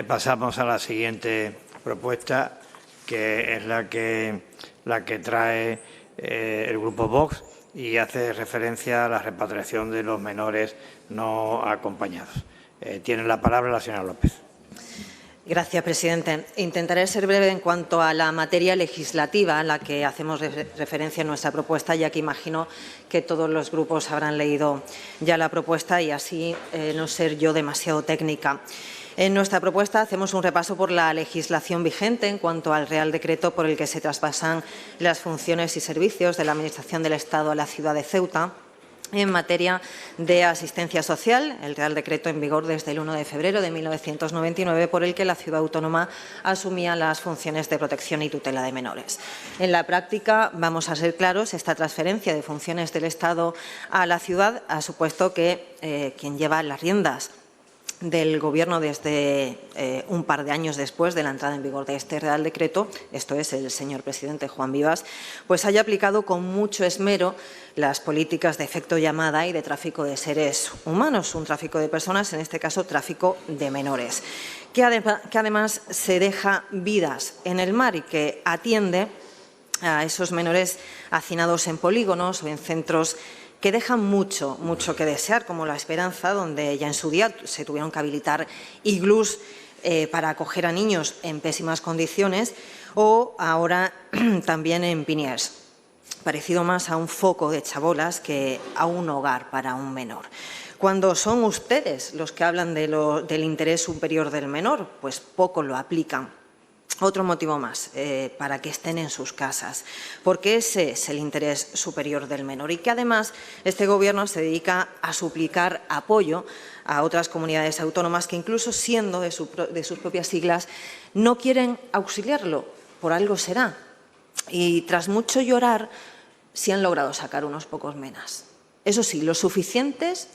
Pasamos a la siguiente propuesta, que es la que trae el Grupo Vox y hace referencia a la repatriación de los menores no acompañados. Tiene la palabra la señora López. Gracias, presidente. Intentaré ser breve en cuanto a la materia legislativa a la que hacemos referencia en nuestra propuesta, ya que imagino que todos los grupos habrán leído ya la propuesta y así no ser yo demasiado técnica. En nuestra propuesta hacemos un repaso por la legislación vigente en cuanto al Real Decreto por el que se traspasan las funciones y servicios de la Administración del Estado a la ciudad de Ceuta en materia de asistencia social, el Real Decreto en vigor desde el 1 de febrero de 1999, por el que la ciudad autónoma asumía las funciones de protección y tutela de menores. En la práctica, vamos a ser claros, esta transferencia de funciones del Estado a la ciudad ha supuesto que quien lleva las riendas del Gobierno desde un par de años después de la entrada en vigor de este Real Decreto, esto es el señor presidente Juan Vivas, pues haya aplicado con mucho esmero las políticas de efecto llamada y de tráfico de seres humanos, un tráfico de personas, en este caso tráfico de menores, que además se deja vidas en el mar y que atiende a esos menores hacinados en polígonos o en centros que dejan mucho que desear, como La Esperanza, donde ya en su día se tuvieron que habilitar iglús para acoger a niños en pésimas condiciones, o ahora también en Piniers, parecido más a un foco de chabolas que a un hogar para un menor. Cuando son ustedes los que hablan del interés superior del menor, pues poco lo aplican. Otro motivo más para que estén en sus casas, porque ese es el interés superior del menor y que además este Gobierno se dedica a suplicar apoyo a otras comunidades autónomas que incluso siendo de sus propias siglas no quieren auxiliarlo, por algo será. Y tras mucho llorar sí han logrado sacar unos pocos menas. Eso sí, lo suficientes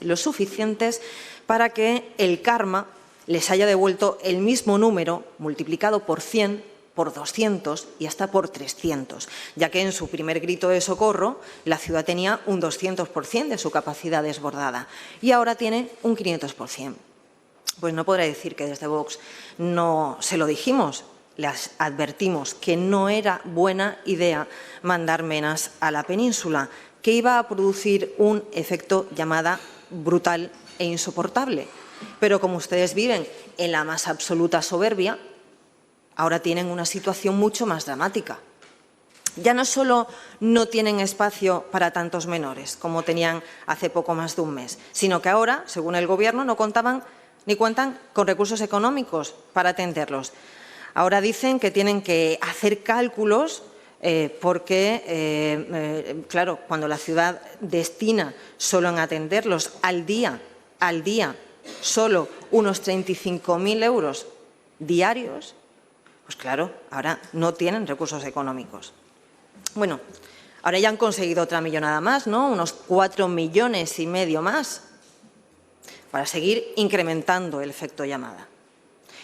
para que el karma les haya devuelto el mismo número multiplicado por 100, por 200 y hasta por 300, ya que en su primer grito de socorro la ciudad tenía un 200% de su capacidad desbordada y ahora tiene un 500%. Pues no podré decir que desde Vox no se lo dijimos, les advertimos que no era buena idea mandar menas a la península, que iba a producir un efecto llamada brutal e insoportable. Pero como ustedes viven en la más absoluta soberbia, ahora tienen una situación mucho más dramática. Ya no solo no tienen espacio para tantos menores, como tenían hace poco más de un mes, sino que ahora, según el Gobierno, no contaban ni cuentan con recursos económicos para atenderlos. Ahora dicen que tienen que hacer cálculos porque, claro, cuando la ciudad destina solo en atenderlos al día, solo unos 35.000 euros diarios, pues claro, ahora no tienen recursos económicos. Bueno, ahora ya han conseguido otra millonada más, ¿no? Unos 4,5 millones más para seguir incrementando el efecto llamada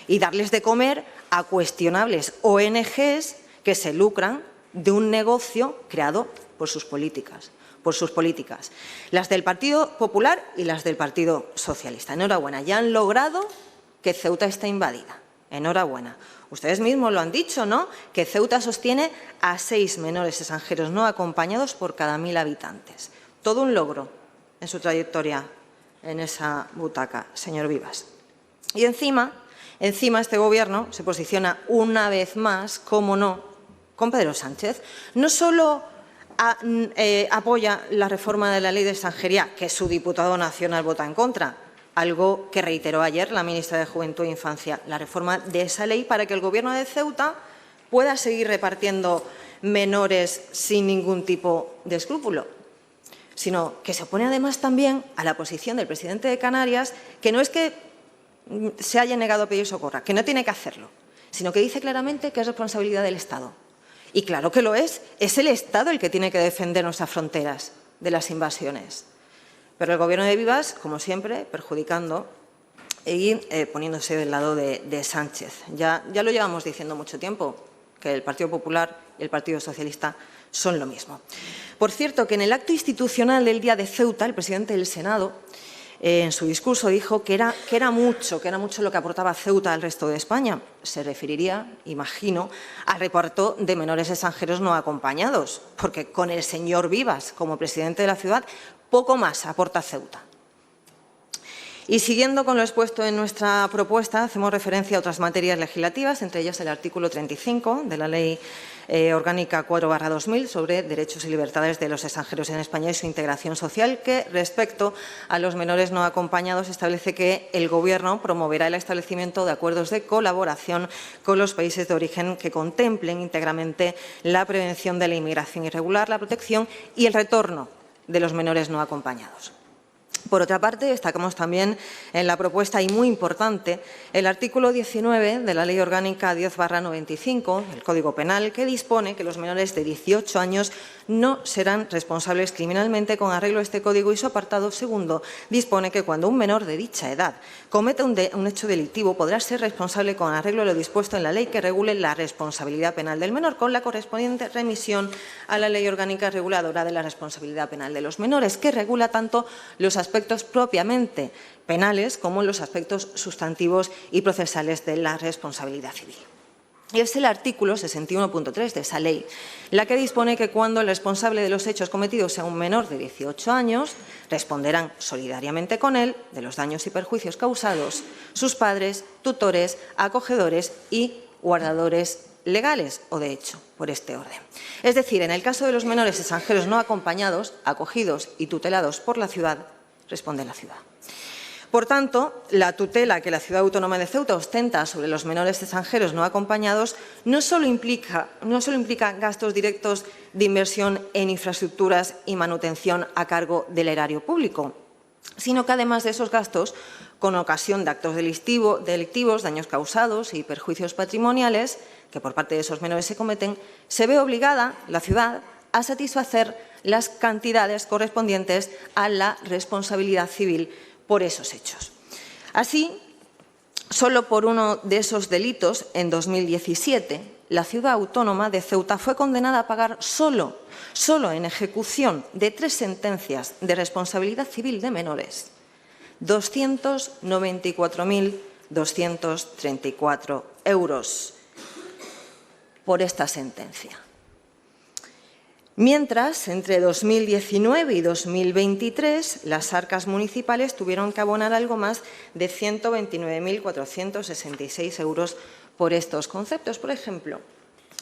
y darles de comer a cuestionables ONGs que se lucran de un negocio creado por sus políticas. Las del Partido Popular y las del Partido Socialista. Enhorabuena, ya han logrado que Ceuta esté invadida. Enhorabuena. Ustedes mismos lo han dicho, ¿no? Que Ceuta sostiene a 6 menores extranjeros no acompañados por cada 1000 habitantes. Todo un logro en su trayectoria en esa butaca, señor Vivas. Y encima este Gobierno se posiciona una vez más, cómo no, con Pedro Sánchez. No solo apoya la reforma de la Ley de Extranjería, que su diputado nacional vota en contra, algo que reiteró ayer la ministra de Juventud e Infancia, la reforma de esa ley para que el Gobierno de Ceuta pueda seguir repartiendo menores sin ningún tipo de escrúpulo, sino que se opone además también a la posición del presidente de Canarias, que no es que se haya negado a pedir socorro, que no tiene que hacerlo, sino que dice claramente que es responsabilidad del Estado. Y claro que lo es el Estado el que tiene que defender nuestras fronteras de las invasiones. Pero el Gobierno de Vivas, como siempre, perjudicando y poniéndose del lado de Sánchez. Ya lo llevamos diciendo mucho tiempo, que el Partido Popular y el Partido Socialista son lo mismo. Por cierto, que en el acto institucional del Día de Ceuta, el presidente del Senado en su discurso dijo que era mucho lo que aportaba Ceuta al resto de España. Se referiría, imagino, al reparto de menores extranjeros no acompañados, porque con el señor Vivas como presidente de la ciudad, poco más aporta Ceuta. Y siguiendo con lo expuesto en nuestra propuesta, hacemos referencia a otras materias legislativas, entre ellas el artículo 35 de la Ley Orgánica 4/2000 sobre derechos y libertades de los extranjeros en España y su integración social, que respecto a los menores no acompañados establece que el Gobierno promoverá el establecimiento de acuerdos de colaboración con los países de origen que contemplen íntegramente la prevención de la inmigración irregular, la protección y el retorno de los menores no acompañados. Por otra parte, destacamos también en la propuesta, y muy importante, el artículo 19 de la Ley Orgánica 10/95, el Código Penal, que dispone que los menores de 18 años no serán responsables criminalmente con arreglo a este Código, y su apartado segundo dispone que cuando un menor de dicha edad cometa un hecho delictivo podrá ser responsable con arreglo a lo dispuesto en la ley que regule la responsabilidad penal del menor, con la correspondiente remisión a la Ley Orgánica Reguladora de la Responsabilidad Penal de los Menores, que regula tanto los aspectos propiamente penales como los aspectos sustantivos y procesales de la responsabilidad civil. Y es el artículo 61.3 de esa ley la que dispone que cuando el responsable de los hechos cometidos sea un menor de 18 años, responderán solidariamente con él de los daños y perjuicios causados sus padres, tutores, acogedores y guardadores legales o de hecho, por este orden. Es decir, en el caso de los menores extranjeros no acompañados, acogidos y tutelados por la ciudad, responde la ciudad. Por tanto, la tutela que la Ciudad Autónoma de Ceuta ostenta sobre los menores extranjeros no acompañados no solo implica gastos directos de inversión en infraestructuras y manutención a cargo del erario público, sino que además de esos gastos, con ocasión de actos delictivos, daños causados y perjuicios patrimoniales que por parte de esos menores se cometen, se ve obligada la ciudad a satisfacer las cantidades correspondientes a la responsabilidad civil por esos hechos. Así, solo por uno de esos delitos, en 2017, la Ciudad Autónoma de Ceuta fue condenada a pagar solo en ejecución de 3 sentencias de responsabilidad civil de menores, 294.234 euros por esta sentencia. Mientras, entre 2019 y 2023, las arcas municipales tuvieron que abonar algo más de 129.466 euros por estos conceptos. Por ejemplo,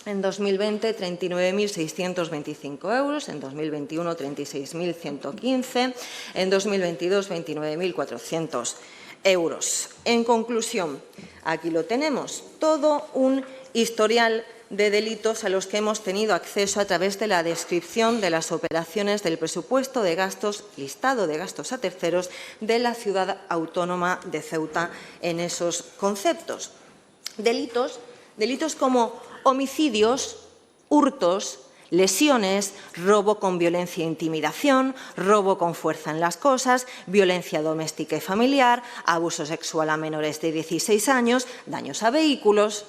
en 2020, 39.625 euros, en 2021, 36.115, en 2022, 29.400 euros. En conclusión, aquí lo tenemos, todo un historial de delitos a los que hemos tenido acceso a través de la descripción de las operaciones del presupuesto de gastos, listado de gastos a terceros de la Ciudad Autónoma de Ceuta en esos conceptos. Delitos como homicidios, hurtos, lesiones, robo con violencia e intimidación, robo con fuerza en las cosas, violencia doméstica y familiar, abuso sexual a menores de 16 años, daños a vehículos,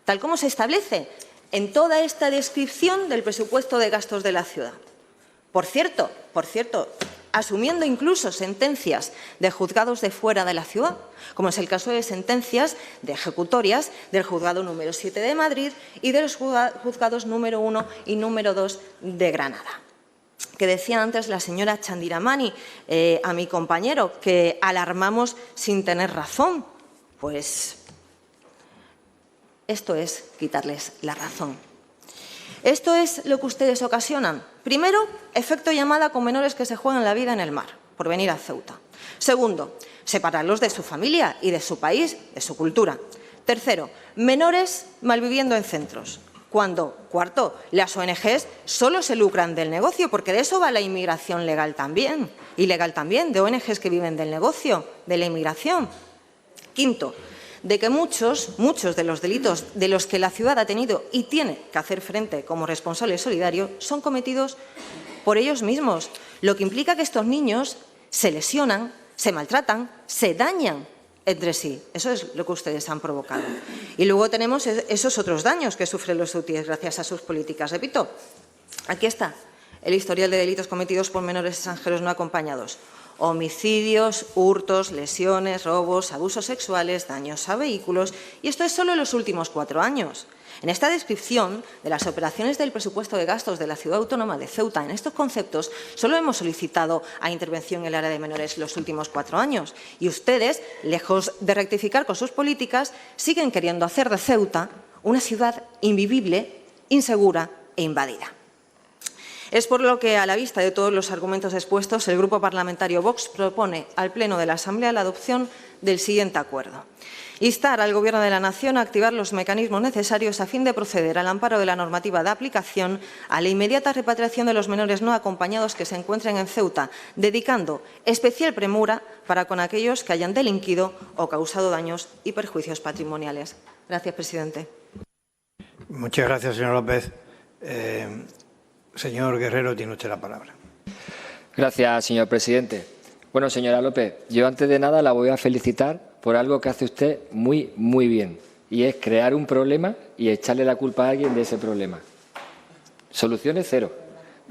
tal como se establece en toda esta descripción del presupuesto de gastos de la ciudad. Por cierto, asumiendo incluso sentencias de juzgados de fuera de la ciudad, como es el caso de sentencias de ejecutorias del juzgado número 7 de Madrid y de los juzgados número 1 y número 2 de Granada. Que decía antes la señora Chandiramani a mi compañero que alarmamos sin tener razón, pues esto es quitarles la razón. Esto es lo que ustedes ocasionan. Primero, efecto llamada con menores que se juegan la vida en el mar por venir a Ceuta. Segundo, separarlos de su familia y de su país, de su cultura. Tercero, menores malviviendo en centros. Cuarto, las ONGs solo se lucran del negocio, porque de eso va la inmigración legal también, ilegal también, de ONGs que viven del negocio, de la inmigración. Quinto, de que muchos de los delitos de los que la ciudad ha tenido y tiene que hacer frente como responsable solidario son cometidos por ellos mismos, lo que implica que estos niños se lesionan, se maltratan, se dañan entre sí. Eso es lo que ustedes han provocado. Y luego tenemos esos otros daños que sufren los ceutíes gracias a sus políticas. Repito, aquí está el historial de delitos cometidos por menores extranjeros no acompañados. homicidios, hurtos, lesiones, robos, abusos sexuales, daños a vehículos, y esto es solo en los últimos 4 años. En esta descripción de las operaciones del presupuesto de gastos de la Ciudad Autónoma de Ceuta, en estos conceptos, solo hemos solicitado a intervención en el área de menores los últimos 4 años. Y ustedes, lejos de rectificar con sus políticas, siguen queriendo hacer de Ceuta una ciudad invivible, insegura e invadida. Es por lo que, a la vista de todos los argumentos expuestos, el Grupo Parlamentario Vox propone al Pleno de la Asamblea la adopción del siguiente acuerdo. Instar al Gobierno de la Nación a activar los mecanismos necesarios a fin de proceder al amparo de la normativa de aplicación a la inmediata repatriación de los menores no acompañados que se encuentren en Ceuta, dedicando especial premura para con aquellos que hayan delinquido o causado daños y perjuicios patrimoniales. Gracias, presidente. Muchas gracias, señor López. Señor Guerrero, tiene usted la palabra. Gracias, señor presidente. Bueno, señora López, yo antes de nada la voy a felicitar por algo que hace usted muy bien, y es crear un problema y echarle la culpa a alguien de ese problema. Soluciones cero,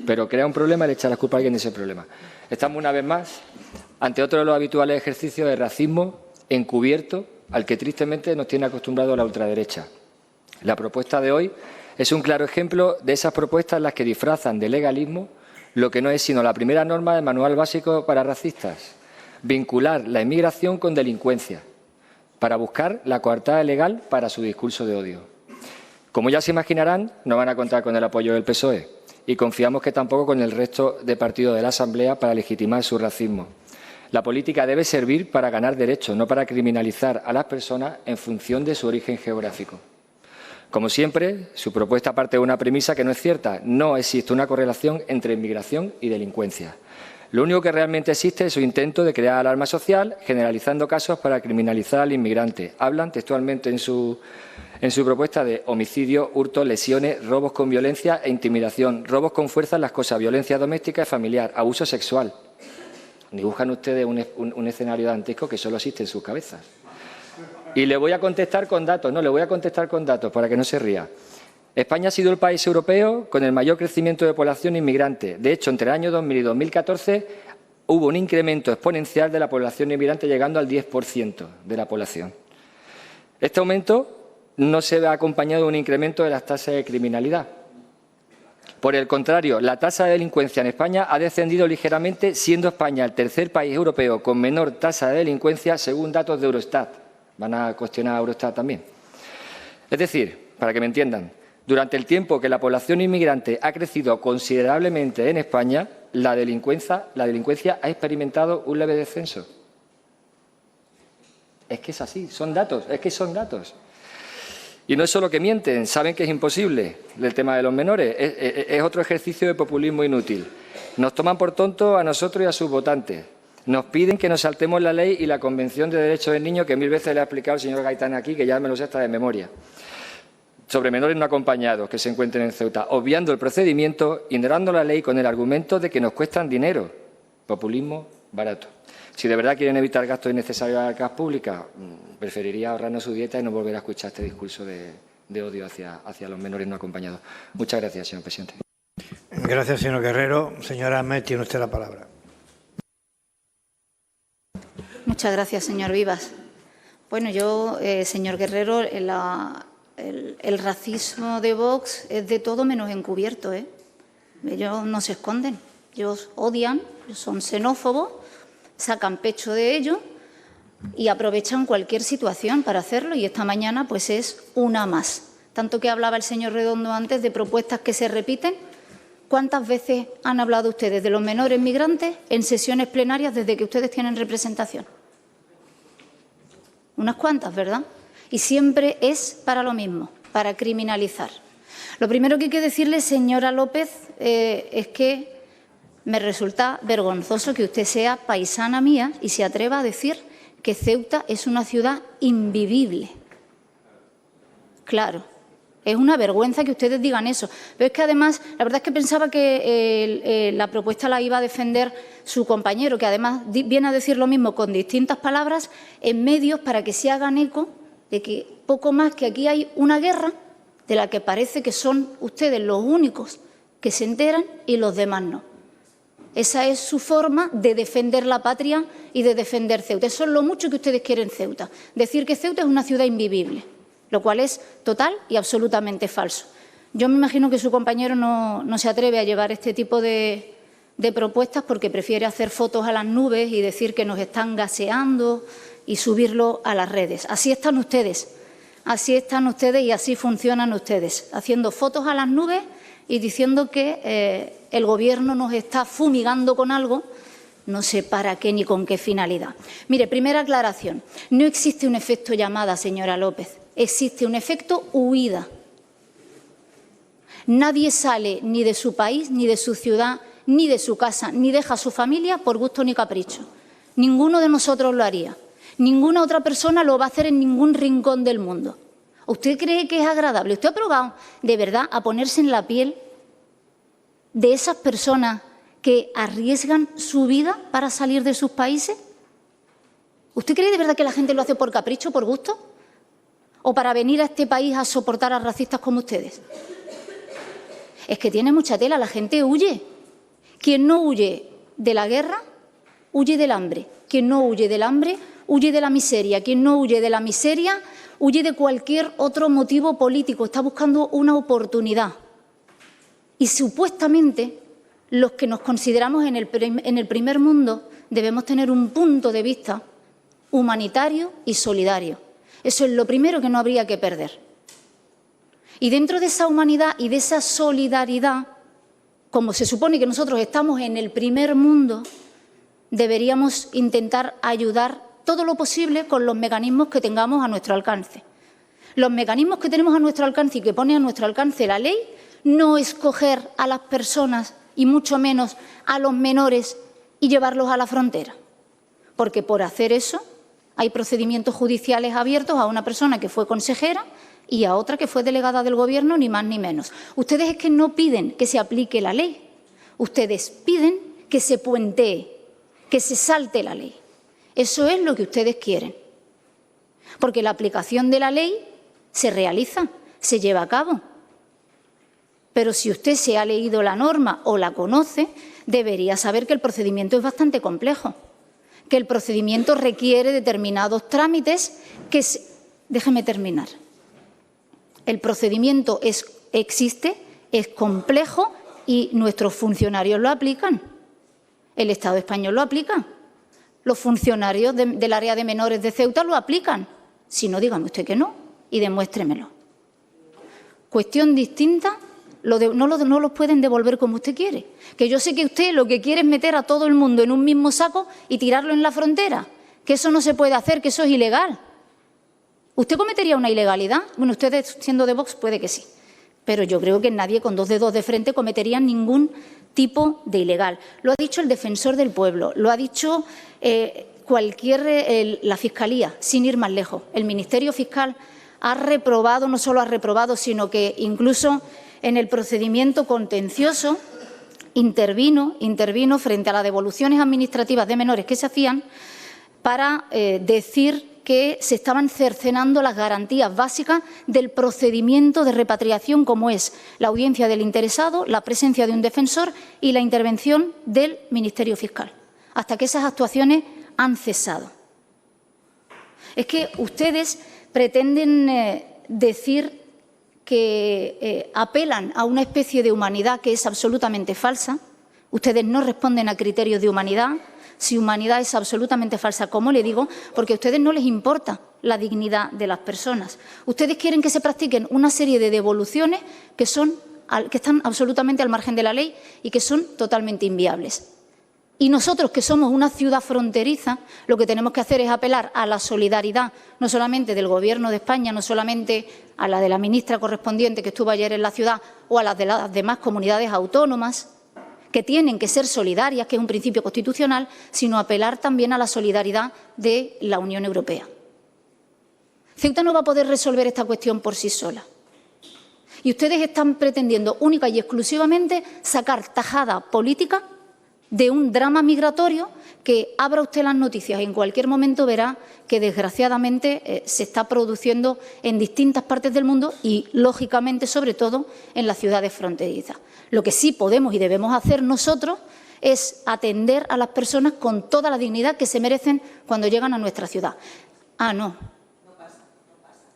pero crea un problema y le echa la culpa a alguien de ese problema. Estamos una vez más ante otro de los habituales ejercicios de racismo encubierto al que tristemente nos tiene acostumbrado la ultraderecha. La propuesta de hoy es un claro ejemplo de esas propuestas en las que disfrazan de legalismo lo que no es sino la primera norma del Manual Básico para Racistas: vincular la inmigración con delincuencia, para buscar la coartada legal para su discurso de odio. Como ya se imaginarán, no van a contar con el apoyo del PSOE y confiamos que tampoco con el resto de partidos de la Asamblea para legitimar su racismo. La política debe servir para ganar derechos, no para criminalizar a las personas en función de su origen geográfico. Como siempre, su propuesta parte de una premisa que no es cierta. No existe una correlación entre inmigración y delincuencia. Lo único que realmente existe es su intento de crear alarma social, generalizando casos para criminalizar al inmigrante. Hablan textualmente en su propuesta de homicidio, hurto, lesiones, robos con violencia e intimidación, robos con fuerza en las cosas, violencia doméstica y familiar, abuso sexual. Dibujan ustedes un escenario dantesco que solo existe en sus cabezas. Y le voy a contestar con datos, para que no se ría. España ha sido el país europeo con el mayor crecimiento de población inmigrante. De hecho, entre el año 2000 y 2014 hubo un incremento exponencial de la población inmigrante, llegando al 10% de la población. Este aumento no se ha acompañado de un incremento de las tasas de criminalidad. Por el contrario, la tasa de delincuencia en España ha descendido ligeramente, siendo España el tercer país europeo con menor tasa de delincuencia, según datos de Eurostat. Van a cuestionar a Eurostat también. Es decir, para que me entiendan, durante el tiempo que la población inmigrante ha crecido considerablemente en España, la delincuencia ha experimentado un leve descenso. Es que es así, son datos, Y no es solo que mienten, saben que es imposible el tema de los menores. Es otro ejercicio de populismo inútil. Nos toman por tontos a nosotros y a sus votantes. Nos piden que nos saltemos la ley y la Convención de Derechos del Niño, que 1000 veces le ha explicado el señor Gaitán aquí, que ya me lo sé hasta de memoria, sobre menores no acompañados que se encuentren en Ceuta, obviando el procedimiento, ignorando la ley con el argumento de que nos cuestan dinero. Populismo barato. Si de verdad quieren evitar gastos innecesarios a la arcas públicas, preferiría ahorrarnos su dieta y no volver a escuchar este discurso de odio hacia los menores no acompañados. Muchas gracias, señor presidente. Gracias, señor Guerrero. Señora Ahmed, tiene usted la palabra. Muchas gracias, señor Vivas. Bueno, yo, señor Guerrero, el racismo de Vox es de todo menos encubierto, ¿eh? Ellos no se esconden, ellos odian, son xenófobos, sacan pecho de ello y aprovechan cualquier situación para hacerlo, y esta mañana pues es una más. Tanto que hablaba el señor Redondo antes de propuestas que se repiten. ¿Cuántas veces han hablado ustedes de los menores migrantes en sesiones plenarias desde que ustedes tienen representación? Unas cuantas, ¿verdad? Y siempre es para lo mismo, para criminalizar. Lo primero que hay que decirle, señora López, es que me resulta vergonzoso que usted sea paisana mía y se atreva a decir que Ceuta es una ciudad invivible. Claro, es una vergüenza que ustedes digan eso. Pero es que además, la verdad es que pensaba que la propuesta la iba a defender su compañero, que además viene a decir lo mismo con distintas palabras en medios para que se hagan eco de que poco más que aquí hay una guerra de la que parece que son ustedes los únicos que se enteran y los demás no. Esa es su forma de defender la patria y de defender Ceuta. Eso es lo mucho que ustedes quieren Ceuta. Decir que Ceuta es una ciudad invivible, lo cual es total y absolutamente falso. Yo me imagino que su compañero no se atreve a llevar este tipo de propuestas porque prefiere hacer fotos a las nubes y decir que nos están gaseando y subirlo a las redes. Así están ustedes y así funcionan ustedes, haciendo fotos a las nubes y diciendo que el Gobierno nos está fumigando con algo, no sé para qué ni con qué finalidad. Mire, primera aclaración, no existe un efecto llamada, señora López, existe un efecto huida. Nadie sale ni de su país, ni de su ciudad, ni de su casa, ni deja a su familia por gusto ni capricho. Ninguno de nosotros lo haría. Ninguna otra persona lo va a hacer en ningún rincón del mundo. ¿Usted cree que es agradable? ¿Usted ha probado de verdad a ponerse en la piel de esas personas que arriesgan su vida para salir de sus países? ¿Usted cree de verdad que la gente lo hace por capricho, por gusto? ¿O para venir a este país a soportar a racistas como ustedes? Es que tiene mucha tela, la gente huye. Quien no huye de la guerra, huye del hambre. Quien no huye del hambre, huye de la miseria. Quien no huye de la miseria, huye de cualquier otro motivo político. Está buscando una oportunidad. Y supuestamente los que nos consideramos en el primer mundo debemos tener un punto de vista humanitario y solidario. Eso es lo primero que no habría que perder. Y dentro de esa humanidad y de esa solidaridad, como se supone que nosotros estamos en el primer mundo, deberíamos intentar ayudar todo lo posible con los mecanismos que tengamos a nuestro alcance. Los mecanismos que tenemos a nuestro alcance y que pone a nuestro alcance la ley no es coger a las personas y mucho menos a los menores y llevarlos a la frontera, porque por hacer eso hay procedimientos judiciales abiertos a una persona que fue consejera y a otra que fue delegada del Gobierno, ni más ni menos. Ustedes es que no piden que se aplique la ley, ustedes piden que se puentee, que se salte la ley. Eso es lo que ustedes quieren, porque la aplicación de la ley se realiza, se lleva a cabo. Pero si usted se ha leído la norma o la conoce, debería saber que el procedimiento es bastante complejo, que el procedimiento requiere determinados trámites que... Déjeme terminar. El procedimiento existe, es complejo y nuestros funcionarios lo aplican. El Estado español lo aplica. Los funcionarios del área de menores de Ceuta lo aplican. Si no, dígame usted que no y demuéstremelo. Cuestión distinta, no los pueden devolver como usted quiere. Que yo sé que usted lo que quiere es meter a todo el mundo en un mismo saco y tirarlo en la frontera. Que eso no se puede hacer, que eso es ilegal. ¿Usted cometería una ilegalidad? Bueno, usted siendo de Vox puede que sí, pero yo creo que nadie con dos dedos de frente cometería ningún tipo de ilegal. Lo ha dicho el Defensor del Pueblo, lo ha dicho la Fiscalía, sin ir más lejos. El Ministerio Fiscal ha reprobado, no solo ha reprobado, sino que incluso en el procedimiento contencioso intervino frente a las devoluciones administrativas de menores que se hacían para decir que se estaban cercenando las garantías básicas del procedimiento de repatriación, como es la audiencia del interesado, la presencia de un defensor y la intervención del Ministerio Fiscal, hasta que esas actuaciones han cesado. Es que ustedes pretenden decir que apelan a una especie de humanidad que es absolutamente falsa. Ustedes no responden a criterios de humanidad. Si humanidad es absolutamente falsa, como le digo, porque a ustedes no les importa la dignidad de las personas. Ustedes quieren que se practiquen una serie de devoluciones que están absolutamente al margen de la ley y que son totalmente inviables. Y nosotros, que somos una ciudad fronteriza, lo que tenemos que hacer es apelar a la solidaridad, no solamente del Gobierno de España, no solamente a la de la ministra correspondiente que estuvo ayer en la ciudad o a las de las demás comunidades autónomas, que tienen que ser solidarias, que es un principio constitucional, sino apelar también a la solidaridad de la Unión Europea. Ceuta no va a poder resolver esta cuestión por sí sola. Y ustedes están pretendiendo única y exclusivamente sacar tajada política de un drama migratorio que abra usted las noticias y en cualquier momento verá que desgraciadamente se está produciendo en distintas partes del mundo y, lógicamente, sobre todo en las ciudades fronterizas. Lo que sí podemos y debemos hacer nosotros es atender a las personas con toda la dignidad que se merecen cuando llegan a nuestra ciudad. Ah, no.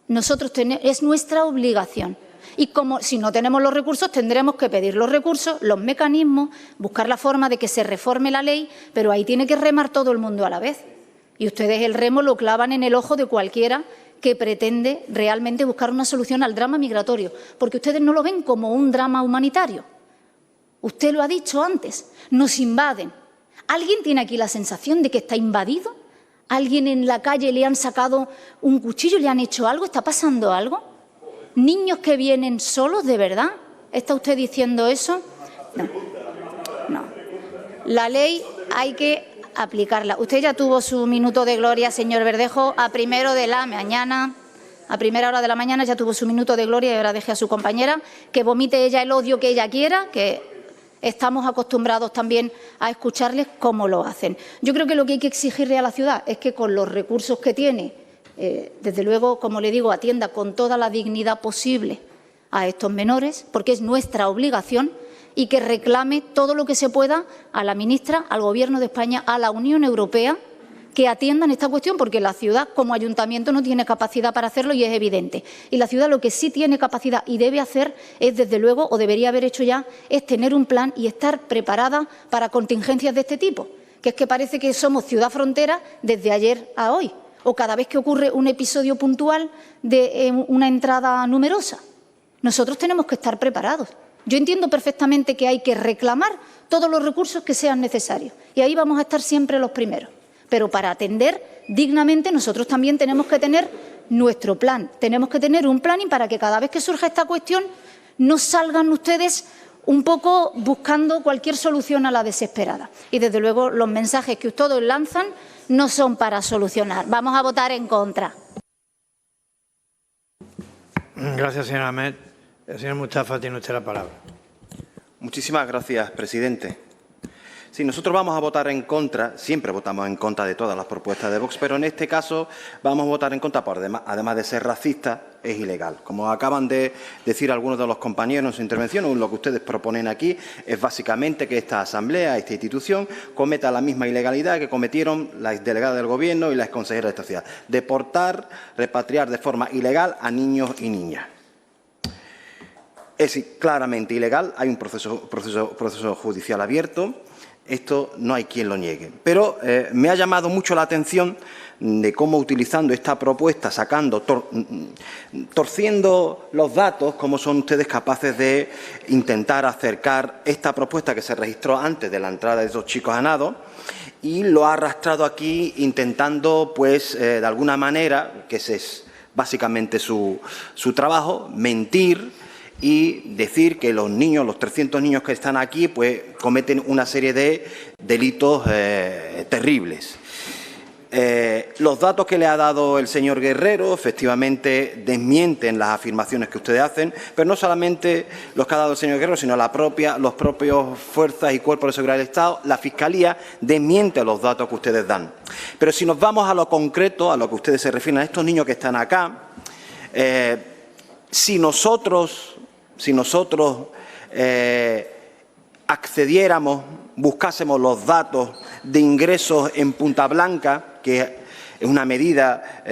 Nosotros es nuestra obligación. Y como si no tenemos los recursos, tendremos que pedir los recursos, los mecanismos, buscar la forma de que se reforme la ley, pero ahí tiene que remar todo el mundo a la vez. Y ustedes el remo lo clavan en el ojo de cualquiera que pretende realmente buscar una solución al drama migratorio, porque ustedes no lo ven como un drama humanitario. Usted lo ha dicho antes, nos invaden. ¿Alguien tiene aquí la sensación de que está invadido? ¿Alguien en la calle le han sacado un cuchillo, le han hecho algo? ¿Está pasando algo? ¿Niños que vienen solos, de verdad? ¿Está usted diciendo eso? No. No. La ley hay que aplicarla. Usted ya tuvo su minuto de gloria, señor Verdejo, a primera hora de la mañana ya tuvo su minuto de gloria y ahora deje a su compañera que vomite ella el odio que ella quiera, que estamos acostumbrados también a escucharles cómo lo hacen. Yo creo que lo que hay que exigirle a la ciudad es que con los recursos que tiene, desde luego, como le digo, atienda con toda la dignidad posible a estos menores, porque es nuestra obligación, y que reclame todo lo que se pueda a la ministra, al Gobierno de España, a la Unión Europea, que atiendan esta cuestión, porque la ciudad, como ayuntamiento, no tiene capacidad para hacerlo y es evidente. Y la ciudad lo que sí tiene capacidad y debe hacer es, desde luego, o debería haber hecho ya, es tener un plan y estar preparada para contingencias de este tipo, que es que parece que somos ciudad frontera desde ayer a hoy, o cada vez que ocurre un episodio puntual de una entrada numerosa. Nosotros tenemos que estar preparados. Yo entiendo perfectamente que hay que reclamar todos los recursos que sean necesarios y ahí vamos a estar siempre los primeros. Pero para atender dignamente nosotros también tenemos que tener nuestro plan. Tenemos que tener un plan y para que cada vez que surja esta cuestión no salgan ustedes un poco buscando cualquier solución a la desesperada. Y desde luego los mensajes que todos lanzan no son para solucionar. Vamos a votar en contra. Gracias, señora Ahmed. El señor Mustafa tiene usted la palabra. Muchísimas gracias, presidente. Sí, nosotros vamos a votar en contra, siempre votamos en contra de todas las propuestas de Vox, pero en este caso vamos a votar en contra, por además de ser racista, es ilegal. Como acaban de decir algunos de los compañeros en su intervención, lo que ustedes proponen aquí es básicamente que esta asamblea, esta institución, cometa la misma ilegalidad que cometieron la exdelegada del Gobierno y la exconsejera de esta ciudad. Deportar, repatriar de forma ilegal a niños y niñas. Es claramente ilegal, hay un proceso judicial abierto, esto no hay quien lo niegue. Pero me ha llamado mucho la atención de cómo utilizando esta propuesta, torciendo los datos, cómo son ustedes capaces de intentar acercar esta propuesta que se registró antes de la entrada de esos chicos a nado y lo ha arrastrado aquí intentando, pues, de alguna manera, que ese es básicamente su trabajo, mentir y decir que los niños, los 300 niños que están aquí, pues cometen una serie de delitos terribles. Los datos que le ha dado el señor Guerrero efectivamente desmienten las afirmaciones que ustedes hacen, pero no solamente los que ha dado el señor Guerrero, sino los propios fuerzas y cuerpos de seguridad del Estado, la Fiscalía desmiente los datos que ustedes dan. Pero si nos vamos a lo concreto, a lo que ustedes se refieren, a estos niños que están acá, si nosotros accediéramos, buscásemos los datos de ingresos en Punta Blanca, que es una medida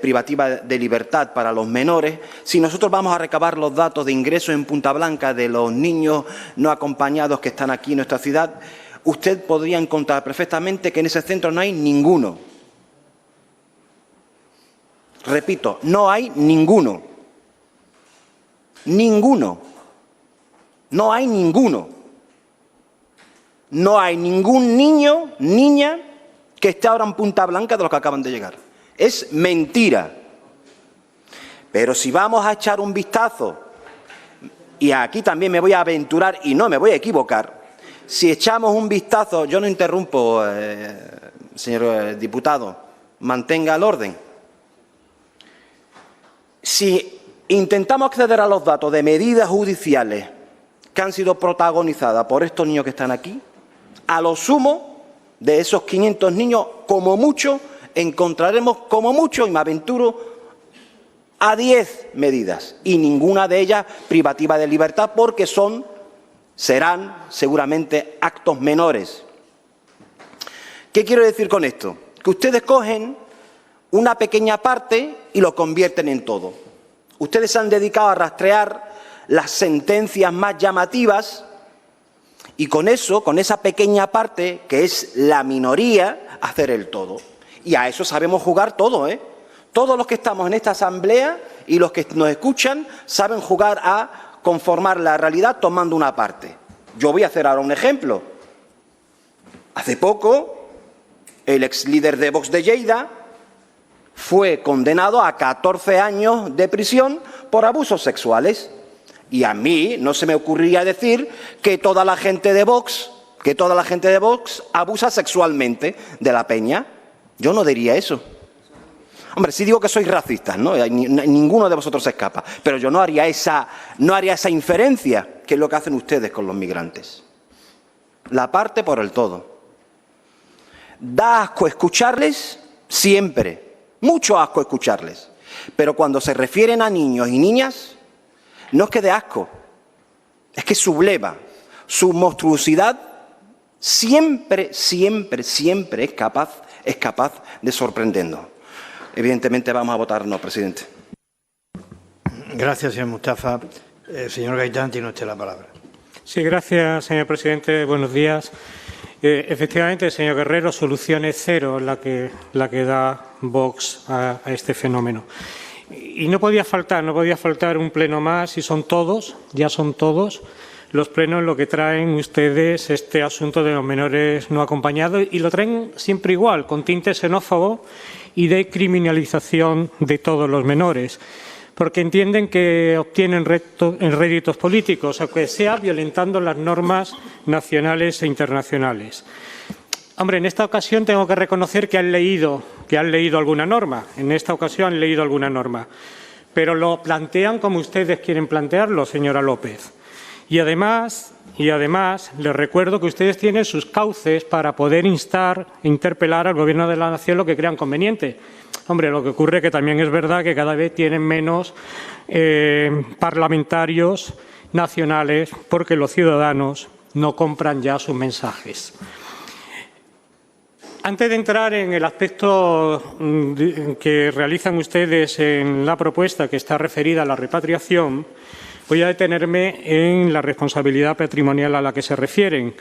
privativa de libertad para los menores, si nosotros vamos a recabar los datos de ingresos en Punta Blanca de los niños no acompañados que están aquí en nuestra ciudad, usted podría encontrar perfectamente que en ese centro no hay ninguno. Repito, no hay ninguno. Ninguno. No hay ninguno. No hay ningún niño, niña, que esté ahora en Punta Blanca de los que acaban de llegar. Es mentira. Pero si vamos a echar un vistazo, y aquí también me voy a aventurar y no me voy a equivocar, si echamos un vistazo, yo no interrumpo, señor diputado, mantenga el orden. Si intentamos acceder a los datos de medidas judiciales que han sido protagonizadas por estos niños que están aquí, a lo sumo de esos 500 niños, como mucho, encontraremos como mucho, y me aventuro, a 10 medidas, y ninguna de ellas privativa de libertad, porque son serán seguramente actos menores. ¿Qué quiero decir con esto? Que ustedes cogen una pequeña parte y lo convierten en todo. Ustedes se han dedicado a rastrear las sentencias más llamativas y con eso, con esa pequeña parte, que es la minoría, hacer el todo. Y a eso sabemos jugar todo, ¿eh? Todos los que estamos en esta asamblea y los que nos escuchan saben jugar a conformar la realidad tomando una parte. Yo voy a hacer ahora un ejemplo. Hace poco, el ex líder de Vox de Lleida fue condenado a 14 años de prisión por abusos sexuales. Y a mí no se me ocurriría decir que toda la gente de Vox, abusa sexualmente de la peña. Yo no diría eso. Hombre, sí digo que sois racistas, ¿no? Ninguno de vosotros se escapa. Pero yo no haría esa inferencia, que es lo que hacen ustedes con los migrantes. La parte por el todo. Da asco escucharles siempre. Mucho asco escucharles. Pero cuando se refieren a niños y niñas, no es que dé asco, es que subleva. Su monstruosidad siempre es capaz de sorprendernos. Evidentemente vamos a votar no, presidente. Gracias, señor Mustafa. Señor Gaitán, tiene usted la palabra. Sí, gracias, señor presidente. Buenos días. Efectivamente, señor Guerrero, solución es cero la que da Vox a este fenómeno. Y no podía faltar un pleno más, y ya son todos los plenos en lo que traen ustedes este asunto de los menores no acompañados, y lo traen siempre igual, con tinte xenófobo y de criminalización de todos los menores, porque entienden que obtienen réditos políticos, aunque sea violentando las normas nacionales e internacionales. Hombre, en esta ocasión tengo que reconocer que han leído alguna norma. En esta ocasión han leído alguna norma. Pero lo plantean como ustedes quieren plantearlo, señora López. Y además, les recuerdo que ustedes tienen sus cauces para poder instar e interpelar al Gobierno de la Nación lo que crean conveniente. Hombre, lo que ocurre es que también es verdad que cada vez tienen menos parlamentarios nacionales porque los ciudadanos no compran ya sus mensajes. Antes de entrar en el aspecto que realizan ustedes en la propuesta que está referida a la repatriación, voy a detenerme en la responsabilidad patrimonial a la que se refieren.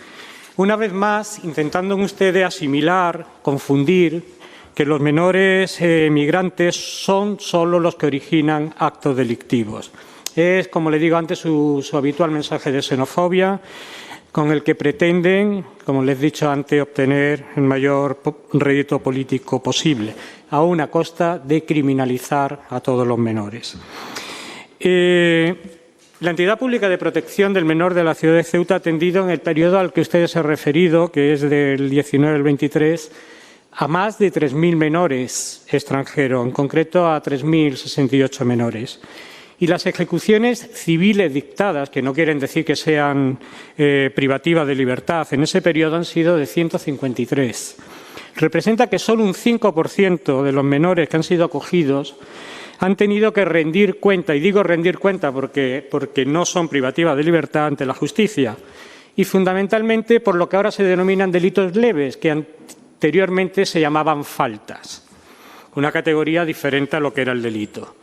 Una vez más, intentando ustedes asimilar, confundir, que los menores migrantes son solo los que originan actos delictivos. Es, como le digo antes, su habitual mensaje de xenofobia, con el que pretenden, como les he dicho antes, obtener el mayor rédito político posible, a una costa de criminalizar a todos los menores. La entidad pública de protección del menor de la ciudad de Ceuta ha atendido en el periodo al que ustedes se han referido, que es del 19 al 23, a más de 3.000 menores extranjeros, en concreto a 3.068 menores. Y las ejecuciones civiles dictadas, que no quieren decir que sean privativas de libertad, en ese periodo han sido de 153. Representa que solo un 5% de los menores que han sido acogidos han tenido que rendir cuenta, y digo rendir cuenta porque no son privativas de libertad ante la justicia, y fundamentalmente por lo que ahora se denominan delitos leves, que anteriormente se llamaban faltas, una categoría diferente a lo que era el delito.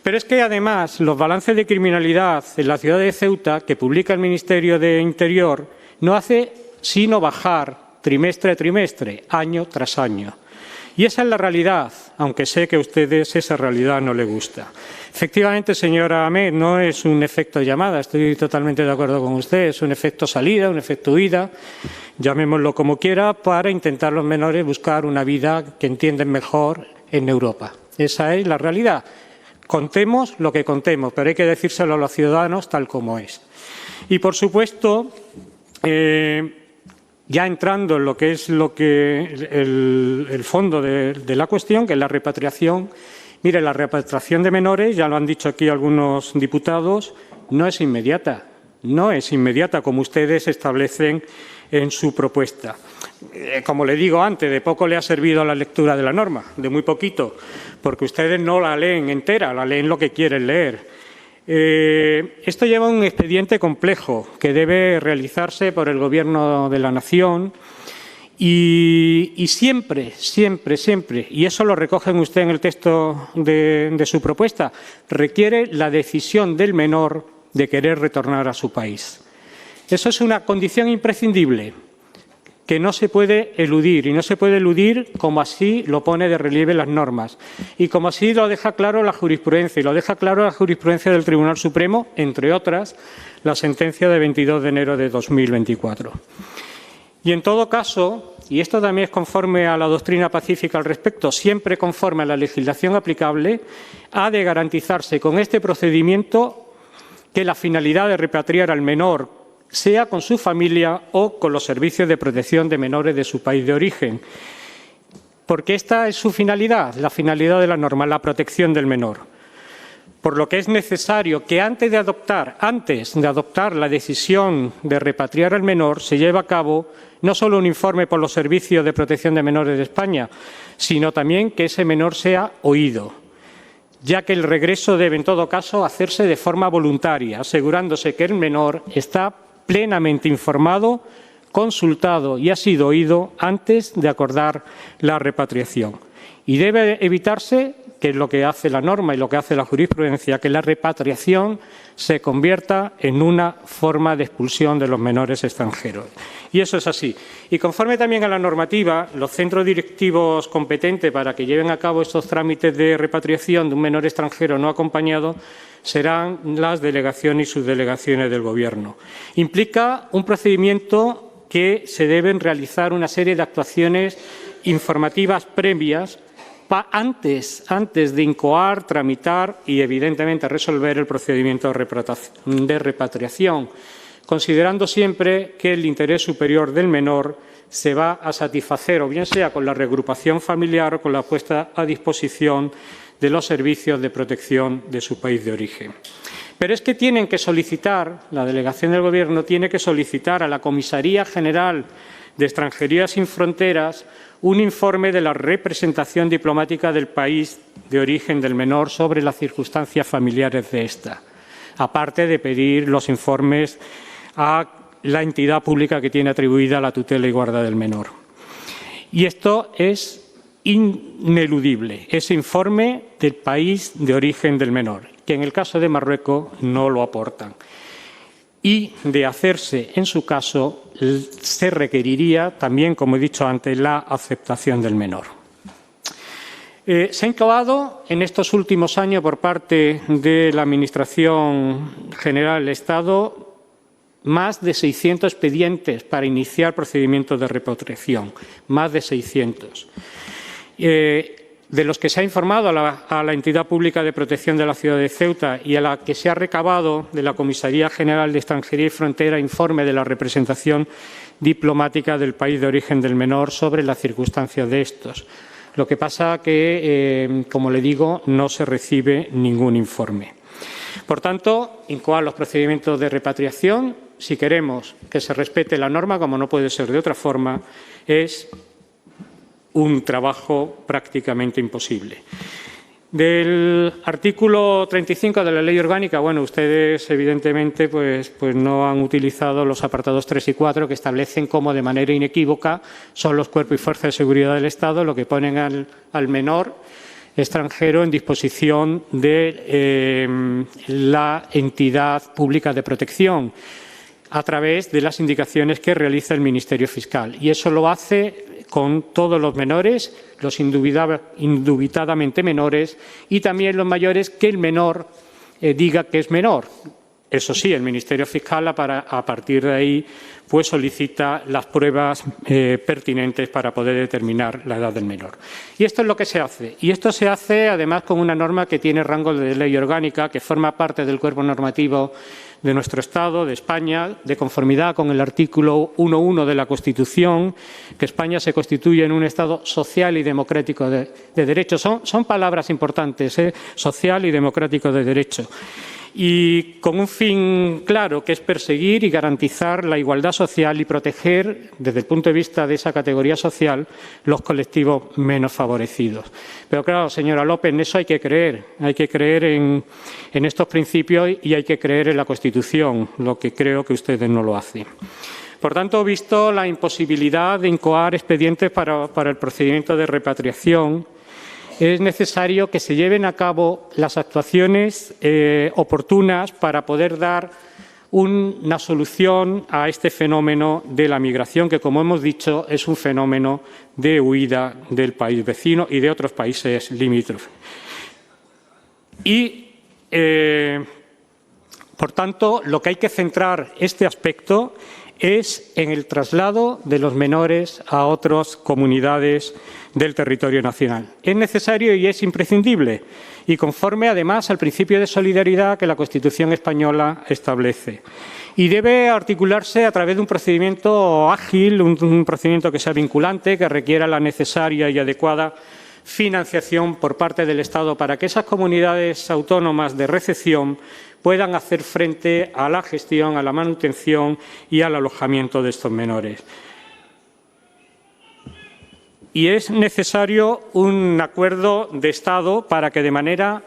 Pero es que, además, los balances de criminalidad en la ciudad de Ceuta, que publica el Ministerio de Interior, no hace sino bajar trimestre a trimestre, año tras año. Y esa es la realidad, aunque sé que a ustedes esa realidad no les gusta. Efectivamente, señora Ahmed, no es un efecto llamada, estoy totalmente de acuerdo con usted, es un efecto salida, un efecto huida, llamémoslo como quiera, para intentar los menores buscar una vida que entienden mejor en Europa. Esa es la realidad. Contemos lo que contemos, pero hay que decírselo a los ciudadanos tal como es. Y, por supuesto, ya entrando en lo que es el fondo de la cuestión, que es la repatriación. Mire, la repatriación de menores, ya lo han dicho aquí algunos diputados, no es inmediata. No es inmediata, como ustedes establecen en su propuesta. Como le digo antes, de poco le ha servido la lectura de la norma, de muy poquito, porque ustedes no la leen entera, la leen lo que quieren leer. Esto lleva un expediente complejo que debe realizarse por el Gobierno de la Nación y siempre, y eso lo recogen usted en el texto de su propuesta, requiere la decisión del menor de querer retornar a su país. Eso es una condición imprescindible que no se puede eludir, y no se puede eludir como así lo pone de relieve las normas y como así lo deja claro la jurisprudencia, y lo deja claro la jurisprudencia del Tribunal Supremo, entre otras, la sentencia de 22 de enero de 2024. Y en todo caso, y esto también es conforme a la doctrina pacífica al respecto, siempre conforme a la legislación aplicable, ha de garantizarse con este procedimiento que la finalidad de repatriar al menor sea con su familia o con los servicios de protección de menores de su país de origen, porque esta es su finalidad, la finalidad de la norma, la protección del menor. Por lo que es necesario que antes de adoptar la decisión de repatriar al menor se lleve a cabo no solo un informe por los servicios de protección de menores de España, sino también que ese menor sea oído, ya que el regreso debe en todo caso hacerse de forma voluntaria, asegurándose que el menor está plenamente informado, consultado y ha sido oído antes de acordar la repatriación. Y debe evitarse, que es lo que hace la norma y lo que hace la jurisprudencia, que la repatriación se convierta en una forma de expulsión de los menores extranjeros. Y eso es así. Y conforme también a la normativa, los centros directivos competentes para que lleven a cabo estos trámites de repatriación de un menor extranjero no acompañado serán las delegaciones y subdelegaciones del Gobierno. Implica un procedimiento que se deben realizar una serie de actuaciones informativas previas antes de incoar, tramitar y, evidentemente, resolver el procedimiento de repatriación, considerando siempre que el interés superior del menor se va a satisfacer, o bien sea con la reagrupación familiar o con la puesta a disposición de los servicios de protección de su país de origen. Pero es que tienen que solicitar, la delegación del Gobierno tiene que solicitar a la Comisaría General de Extranjería sin Fronteras un informe de la representación diplomática del país de origen del menor sobre las circunstancias familiares de ésta, aparte de pedir los informes a la entidad pública que tiene atribuida la tutela y guarda del menor. Y esto es ineludible, ese informe del país de origen del menor, que en el caso de Marruecos no lo aportan. Y de hacerse, en su caso, se requeriría también, como he dicho antes, la aceptación del menor. Se ha incoado en estos últimos años por parte de la Administración General del Estado más de 600 expedientes para iniciar procedimientos de repatriación, más de 600. De los que se ha informado a la entidad pública de protección de la ciudad de Ceuta y a la que se ha recabado de la Comisaría General de Extranjería y Frontera informe de la representación diplomática del país de origen del menor sobre las circunstancias de estos. Lo que pasa que, como le digo, no se recibe ningún informe. Por tanto, incoar los procedimientos de repatriación, si queremos que se respete la norma, como no puede ser de otra forma, es un trabajo prácticamente imposible. Del artículo 35 de la Ley Orgánica, bueno, ustedes evidentemente pues no han utilizado los apartados 3 y 4 que establecen cómo de manera inequívoca son los cuerpos y fuerzas de seguridad del Estado lo que ponen al menor extranjero en disposición de la entidad pública de protección a través de las indicaciones que realiza el Ministerio Fiscal. Y eso lo hace con todos los menores, los indubitadamente menores y también los mayores que el menor diga que es menor. Eso sí, el Ministerio Fiscal a partir de ahí pues solicita las pruebas pertinentes para poder determinar la edad del menor. Y esto es lo que se hace. Y esto se hace además con una norma que tiene rango de ley orgánica, que forma parte del cuerpo normativo de nuestro Estado, de España, de conformidad con el artículo 1.1 de la Constitución, que España se constituye en un Estado social y democrático de derecho. Son palabras importantes, social y democrático de derecho. y con un fin claro, que es perseguir y garantizar la igualdad social y proteger, desde el punto de vista de esa categoría social, los colectivos menos favorecidos. Pero claro, señora López, en eso hay que creer en estos principios y hay que creer en la Constitución, lo que creo que ustedes no lo hacen. Por tanto, visto la imposibilidad de incoar expedientes para el procedimiento de repatriación, es necesario que se lleven a cabo las actuaciones oportunas para poder dar una solución a este fenómeno de la migración, que, como hemos dicho, es un fenómeno de huida del país vecino y de otros países limítrofes. Y, por tanto, lo que hay que centrar este aspecto es en el traslado de los menores a otras comunidades del territorio nacional. Es necesario y es imprescindible, y conforme además al principio de solidaridad que la Constitución española establece. Y debe articularse a través de un procedimiento ágil, un procedimiento que sea vinculante, que requiera la necesaria y adecuada financiación por parte del Estado para que esas comunidades autónomas de recepción puedan hacer frente a la gestión, a la manutención y al alojamiento de estos menores. Y es necesario un acuerdo de Estado para que de manera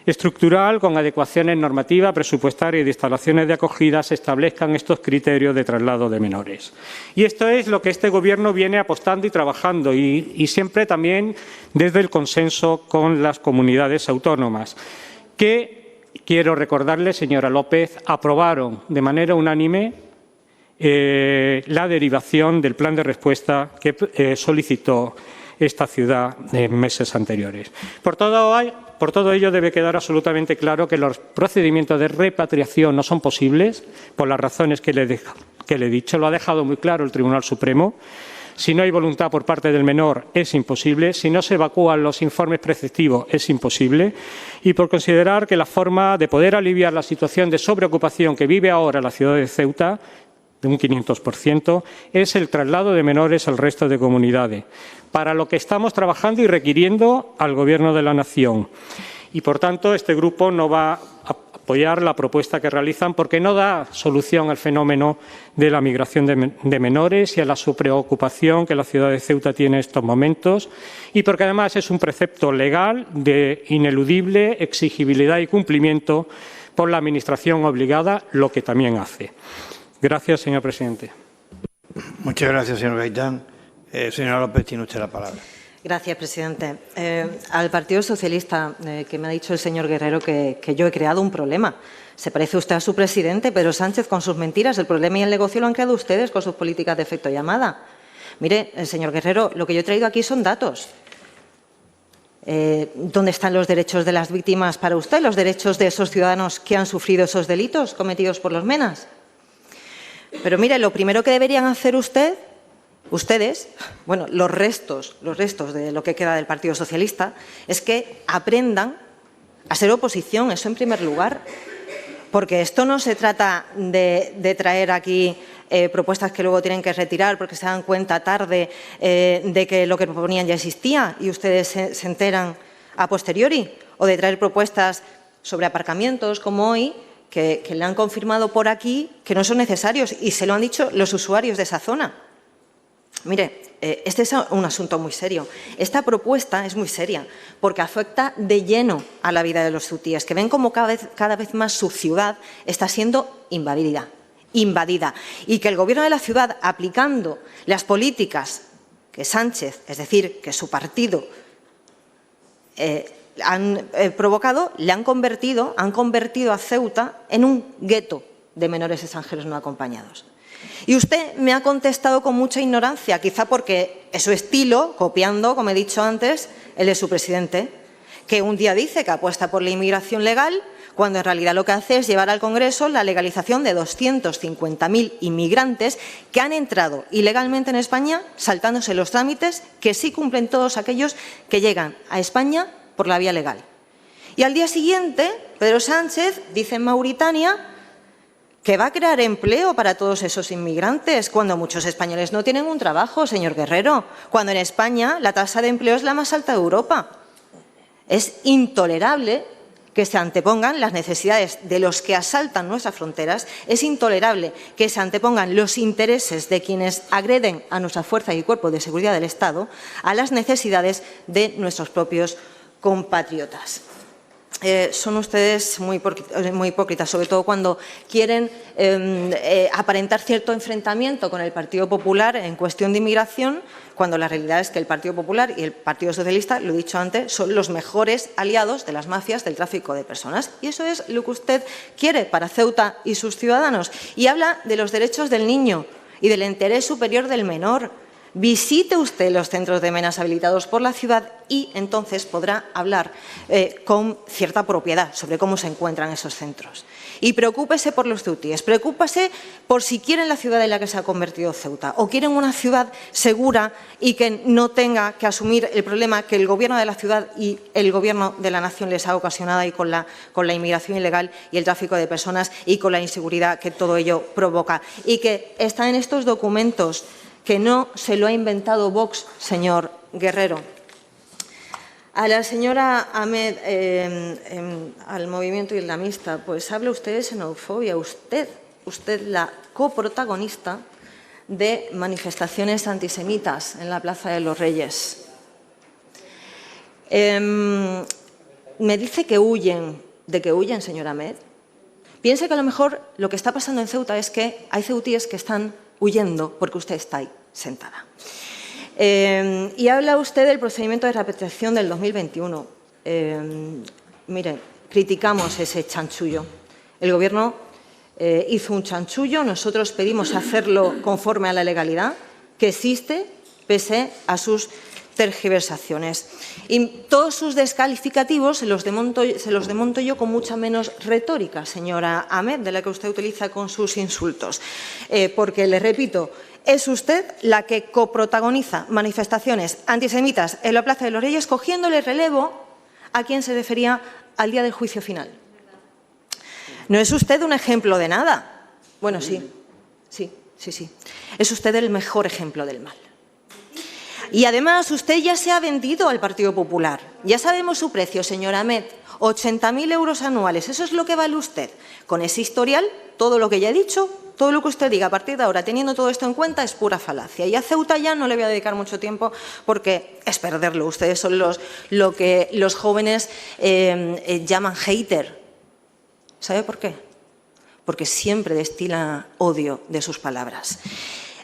estructural, con adecuaciones normativas, presupuestarias y de instalaciones de acogida, se establezcan estos criterios de traslado de menores. Y esto es lo que este Gobierno viene apostando y trabajando, y siempre también desde el consenso con las comunidades autónomas, que, quiero recordarle, señora López, aprobaron de manera unánime la derivación del plan de respuesta que solicitó esta ciudad en meses anteriores. Por todo ello, debe quedar absolutamente claro que los procedimientos de repatriación no son posibles, por las razones que le he dicho. Lo ha dejado muy claro el Tribunal Supremo. Si no hay voluntad por parte del menor, es imposible. Si no se evacúan los informes preceptivos, es imposible. Y por considerar que la forma de poder aliviar la situación de sobreocupación que vive ahora la ciudad de Ceuta, de un 500%, es el traslado de menores al resto de comunidades, para lo que estamos trabajando y requiriendo al Gobierno de la Nación. Y, por tanto, este grupo no va a apoyar la propuesta que realizan porque no da solución al fenómeno de la migración de menores y a la preocupación que la ciudad de Ceuta tiene en estos momentos, y porque además es un precepto legal de ineludible exigibilidad y cumplimiento por la Administración obligada, lo que también hace. Gracias, señor presidente. Muchas gracias, señor Gaitán. Señora López, tiene usted la palabra. Gracias, presidente. Al Partido Socialista, que me ha dicho el señor Guerrero que yo he creado un problema. Se parece usted a su presidente, Pedro Sánchez, con sus mentiras. El problema y el negocio lo han creado ustedes con sus políticas de efecto llamada. Mire, señor Guerrero, lo que yo he traído aquí son datos. ¿Dónde están los derechos de las víctimas para usted, los derechos de esos ciudadanos que han sufrido esos delitos cometidos por los MENAS? Pero mire, lo primero que deberían hacer ustedes, bueno, los restos de lo que queda del Partido Socialista, es que aprendan a ser oposición, eso en primer lugar, porque esto no se trata de traer aquí propuestas que luego tienen que retirar porque se dan cuenta tarde de que lo que proponían ya existía y ustedes se enteran a posteriori, o de traer propuestas sobre aparcamientos como hoy, que le han confirmado por aquí que no son necesarios y se lo han dicho los usuarios de esa zona. Mire, este es un asunto muy serio. Esta propuesta es muy seria porque afecta de lleno a la vida de los ceutíes, que ven como cada vez más su ciudad está siendo invadida, y que el Gobierno de la ciudad, aplicando las políticas que Sánchez, es decir, que su partido han provocado, han convertido a Ceuta en un gueto de menores extranjeros no acompañados. Y usted me ha contestado con mucha ignorancia, quizá porque es su estilo, copiando, como he dicho antes, el de su presidente, que un día dice que apuesta por la inmigración legal, cuando en realidad lo que hace es llevar al Congreso la legalización de 250.000 inmigrantes que han entrado ilegalmente en España, saltándose los trámites que sí cumplen todos aquellos que llegan a España por la vía legal. Y al día siguiente, Pedro Sánchez dice en Mauritania que va a crear empleo para todos esos inmigrantes, cuando muchos españoles no tienen un trabajo, señor Guerrero, cuando en España la tasa de empleo es la más alta de Europa. Es intolerable que se antepongan las necesidades de los que asaltan nuestras fronteras, es intolerable que se antepongan los intereses de quienes agreden a nuestras fuerzas y cuerpos de seguridad del Estado a las necesidades de nuestros propios compatriotas. Son ustedes muy hipócritas, sobre todo cuando quieren aparentar cierto enfrentamiento con el Partido Popular en cuestión de inmigración, cuando la realidad es que el Partido Popular y el Partido Socialista, lo he dicho antes, son los mejores aliados de las mafias del tráfico de personas. Y eso es lo que usted quiere para Ceuta y sus ciudadanos. Y habla de los derechos del niño y del interés superior del menor. Visite usted los centros de menas habilitados por la ciudad y entonces podrá hablar con cierta propiedad sobre cómo se encuentran esos centros. Y preocúpese por los ceutíes, preocúpese por si quieren la ciudad en la que se ha convertido Ceuta o quieren una ciudad segura y que no tenga que asumir el problema que el Gobierno de la ciudad y el Gobierno de la nación les ha ocasionado y con la inmigración ilegal y el tráfico de personas y con la inseguridad que todo ello provoca. Y que está en estos documentos, que no se lo ha inventado Vox, señor Guerrero. A la señora Ahmed, al movimiento islamista, pues habla usted de xenofobia. Usted la coprotagonista de manifestaciones antisemitas en la Plaza de los Reyes. Me dice que huyen. ¿De qué huyen, señora Ahmed? Piense que a lo mejor lo que está pasando en Ceuta es que hay ceutíes que están huyendo porque usted está ahí sentada. Y habla usted del procedimiento de repatriación del 2021. Mire, criticamos ese chanchullo. El Gobierno hizo un chanchullo, nosotros pedimos hacerlo conforme a la legalidad que existe, pese a sus tergiversaciones. Y todos sus descalificativos se los desmonto yo con mucha menos retórica, señora Ahmed, de la que usted utiliza con sus insultos. Porque, le repito, es usted la que coprotagoniza manifestaciones antisemitas en la Plaza de los Reyes, cogiéndole relevo a quien se refería al día del juicio final. ¿No es usted un ejemplo de nada? Bueno, sí. Es usted el mejor ejemplo del mal. Y además usted ya se ha vendido al Partido Popular. Ya sabemos su precio, señora Ahmed, 80.000 euros anuales. Eso es lo que vale usted. Con ese historial, todo lo que ya he dicho, todo lo que usted diga a partir de ahora, teniendo todo esto en cuenta, es pura falacia. Y a Ceuta ya no le voy a dedicar mucho tiempo porque es perderlo. Ustedes son lo que los jóvenes llaman hater. ¿Sabe por qué? Porque siempre destila odio de sus palabras.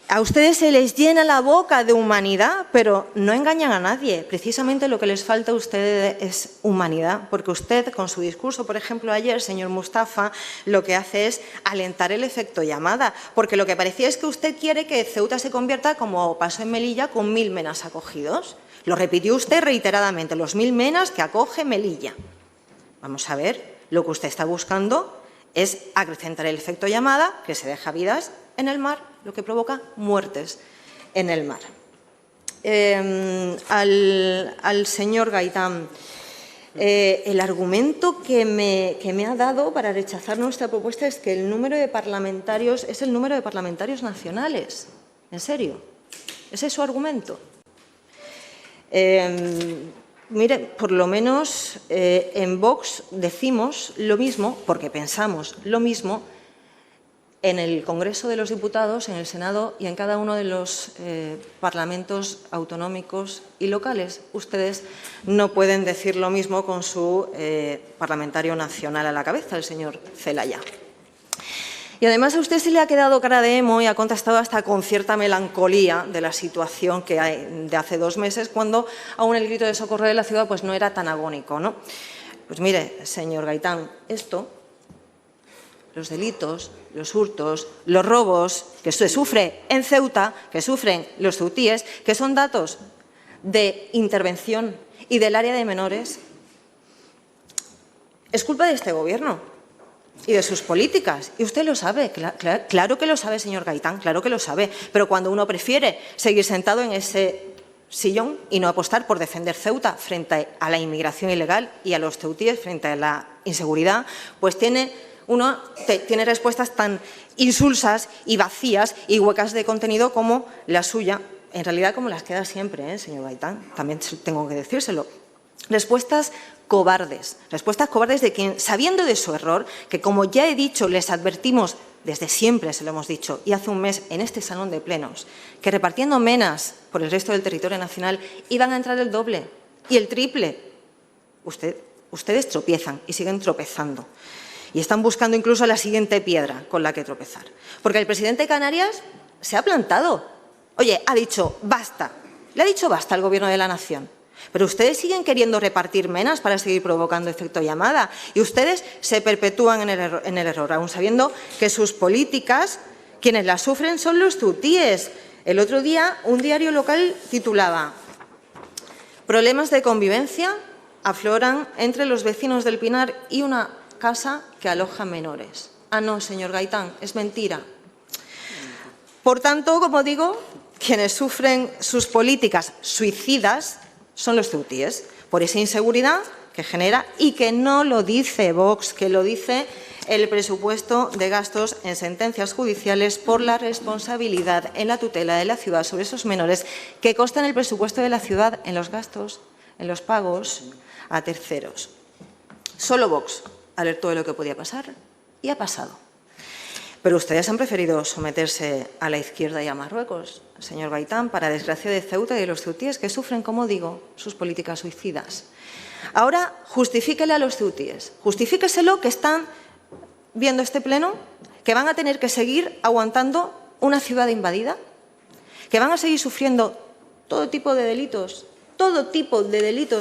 A ustedes se les llena la boca de humanidad, pero no engañan a nadie. Precisamente lo que les falta a ustedes es humanidad, porque usted, con su discurso, por ejemplo, ayer, señor Mustafa, lo que hace es alentar el efecto llamada, porque lo que parecía es que usted quiere que Ceuta se convierta, como pasó en Melilla, con 1000 menas acogidos. Lo repitió usted reiteradamente, los 1000 menas que acoge Melilla. Vamos a ver, lo que usted está buscando es acrecentar el efecto llamada, que se deja vidas en el mar, lo que provoca muertes en el mar. Al señor Gaitán, el argumento que me ha dado para rechazar nuestra propuesta es que el número de parlamentarios es el número de parlamentarios nacionales. ¿En serio? ¿Ese es su argumento? Mire, por lo menos en Vox decimos lo mismo, porque pensamos lo mismo, en el Congreso de los Diputados, en el Senado y en cada uno de los parlamentos autonómicos y locales. Ustedes no pueden decir lo mismo con su parlamentario nacional a la cabeza, el señor Zelaya. Y además a usted se le ha quedado cara de emo y ha contestado hasta con cierta melancolía de la situación que hay de hace 2 meses, cuando aún el grito de socorro de la ciudad pues no era tan agónico, ¿no? Pues mire, señor Gaitán, esto, los delitos, los hurtos, los robos que se sufre en Ceuta, que sufren los ceutíes, que son datos de intervención y del área de menores, es culpa de este Gobierno y de sus políticas. Y usted lo sabe, claro que lo sabe, señor Gaitán, claro que lo sabe. Pero cuando uno prefiere seguir sentado en ese sillón y no apostar por defender Ceuta frente a la inmigración ilegal y a los ceutíes frente a la inseguridad, pues tiene respuestas tan insulsas y vacías y huecas de contenido como la suya, en realidad como las queda siempre, señor Gaitán, también tengo que decírselo. Respuestas cobardes de quien, sabiendo de su error, que como ya he dicho, les advertimos desde siempre, se lo hemos dicho, y hace un mes en este salón de plenos, que repartiendo menas por el resto del territorio nacional iban a entrar el doble y el triple. Ustedes tropiezan y siguen tropezando. Y están buscando incluso la siguiente piedra con la que tropezar. Porque el presidente de Canarias se ha plantado. Oye, ha dicho basta. Le ha dicho basta al Gobierno de la Nación. Pero ustedes siguen queriendo repartir menas para seguir provocando efecto llamada. Y ustedes se perpetúan en el error, aun sabiendo que sus políticas, quienes las sufren son los tutíes. El otro día, un diario local titulaba «Problemas de convivencia afloran entre los vecinos del Pinar y una casa que aloja menores». Ah, no, señor Gaitán, es mentira. Por tanto, como digo, quienes sufren sus políticas suicidas son los ceutíes, por esa inseguridad que genera y que no lo dice Vox, que lo dice el presupuesto de gastos en sentencias judiciales por la responsabilidad en la tutela de la ciudad sobre esos menores que constan en el presupuesto de la ciudad en los gastos, en los pagos a terceros. Solo Vox alertó de lo que podía pasar y ha pasado. Pero ustedes han preferido someterse a la izquierda y a Marruecos, señor Gaitán, para desgracia de Ceuta y de los ceutíes que sufren, como digo, sus políticas suicidas. Ahora, justifíquele a los ceutíes, justifíqueselo que están viendo este pleno, que van a tener que seguir aguantando una ciudad invadida, que van a seguir sufriendo todo tipo de delitos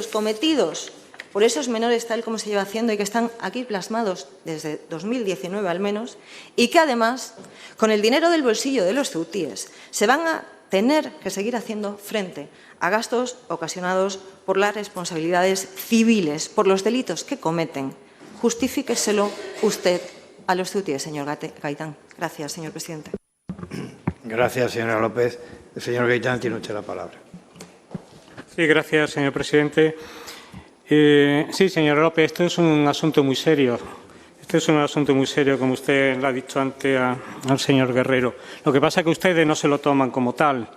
cometidos por esos menores tal como se lleva haciendo y que están aquí plasmados desde 2019 al menos, y que además, con el dinero del bolsillo de los ceutíes, se van a tener que seguir haciendo frente a gastos ocasionados por las responsabilidades civiles, por los delitos que cometen. Justifíqueselo usted a los ceutíes, señor Gaitán. Gracias, señor presidente. Gracias, señora López. El señor Gaitán tiene usted la palabra. Sí, gracias, señor presidente. Sí, señor López, esto es un asunto muy serio. Este es un asunto muy serio, como usted lo ha dicho antes al señor Guerrero. Lo que pasa es que ustedes no se lo toman como tal.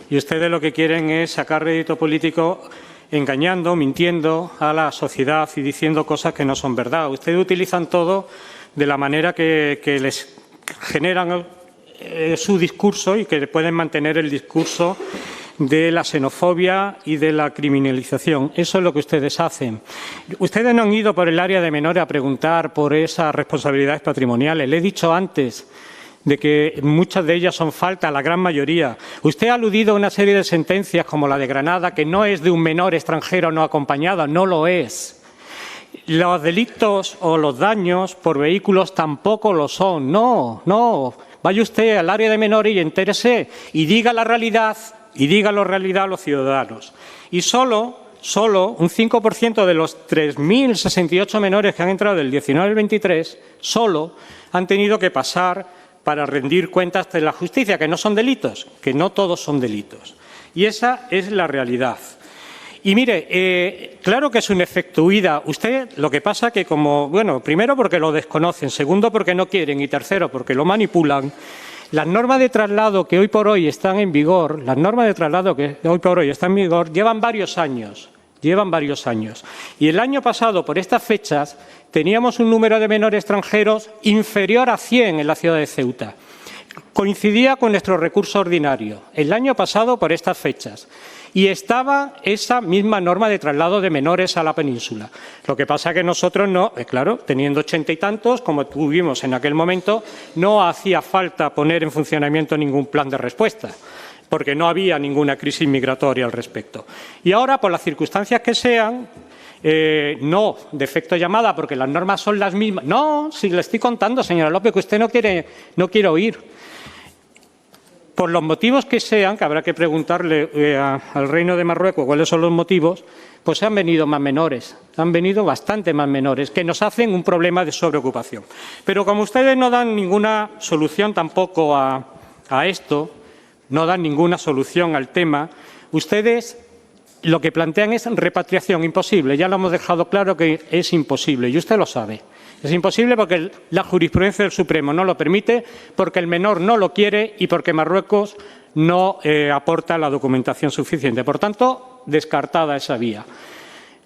Y ustedes lo que quieren es sacar rédito político engañando, mintiendo a la sociedad y diciendo cosas que no son verdad. Ustedes utilizan todo de la manera que les generan su discurso y que pueden mantener el discurso de la xenofobia y de la criminalización. Eso es lo que ustedes hacen. Ustedes no han ido por el área de menores a preguntar por esas responsabilidades patrimoniales. Le he dicho antes de que muchas de ellas son faltas, la gran mayoría. Usted ha aludido a una serie de sentencias como la de Granada, que no es de un menor extranjero no acompañado, no lo es. Los delitos o los daños por vehículos tampoco lo son. No. Vaya usted al área de menores y entérese y diga la realidad a los ciudadanos. Y solo un 5% de los 3.068 menores que han entrado del 19 al 23, solo han tenido que pasar para rendir cuentas de la justicia, que no son delitos, que no todos son delitos. Y esa es la realidad. Y mire, claro que es un efecto huida. Usted, lo que pasa que primero porque lo desconocen, segundo porque no quieren y tercero porque lo manipulan. Las normas de traslado que hoy por hoy están en vigor, llevan varios años. Y el año pasado, por estas fechas, teníamos un número de menores extranjeros inferior a 100 en la ciudad de Ceuta. Coincidía con nuestro recurso ordinario, el año pasado por estas fechas. Y estaba esa misma norma de traslado de menores a la península. Lo que pasa es que nosotros no, claro, teniendo 80 y tantos, como tuvimos en aquel momento, no hacía falta poner en funcionamiento ningún plan de respuesta, porque no había ninguna crisis migratoria al respecto. Y ahora, por las circunstancias que sean, no de efecto llamada, porque las normas son las mismas. No, si le estoy contando, señora López, que usted no quiere oír. Por los motivos que sean, que habrá que preguntarle al Reino de Marruecos cuáles son los motivos, pues han venido más menores, han venido bastante más menores, que nos hacen un problema de sobreocupación. Pero como ustedes no dan ninguna solución tampoco a esto, no dan ninguna solución al tema, ustedes lo que plantean es repatriación imposible. Ya lo hemos dejado claro que es imposible y usted lo sabe. Es imposible porque la jurisprudencia del Supremo no lo permite, porque el menor no lo quiere y porque Marruecos no aporta la documentación suficiente. Por tanto, descartada esa vía.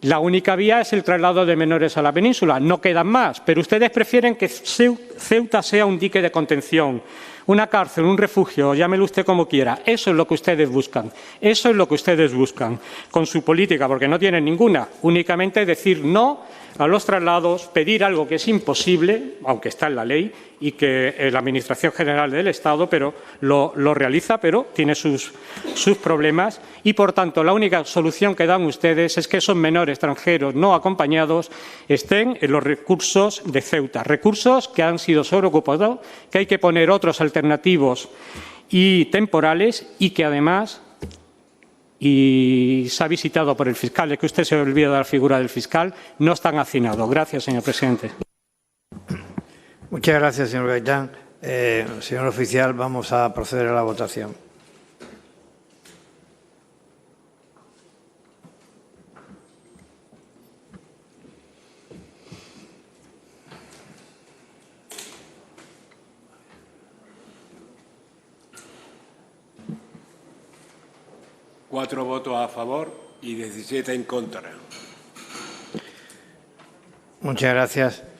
La única vía es el traslado de menores a la península, no quedan más, pero ustedes prefieren que Ceuta sea un dique de contención, una cárcel, un refugio, llámelo usted como quiera. Eso es lo que ustedes buscan, eso es lo que ustedes buscan con su política, porque no tienen ninguna, únicamente decir no a los traslados, pedir algo que es imposible, aunque está en la ley, y que la Administración General del Estado lo realiza, pero tiene sus problemas. Y, por tanto, la única solución que dan ustedes es que esos menores extranjeros no acompañados estén en los recursos de Ceuta, recursos que han sido sobreocupados, que hay que poner otros alternativos y temporales y que, además, y se ha visitado por el fiscal, es que usted se olvida de la figura del fiscal, no están hacinados. Gracias, señor presidente. Muchas gracias, señor Gaitán. Señor oficial, vamos a proceder a la votación. Cuatro votos a favor y 17 en contra. Muchas gracias.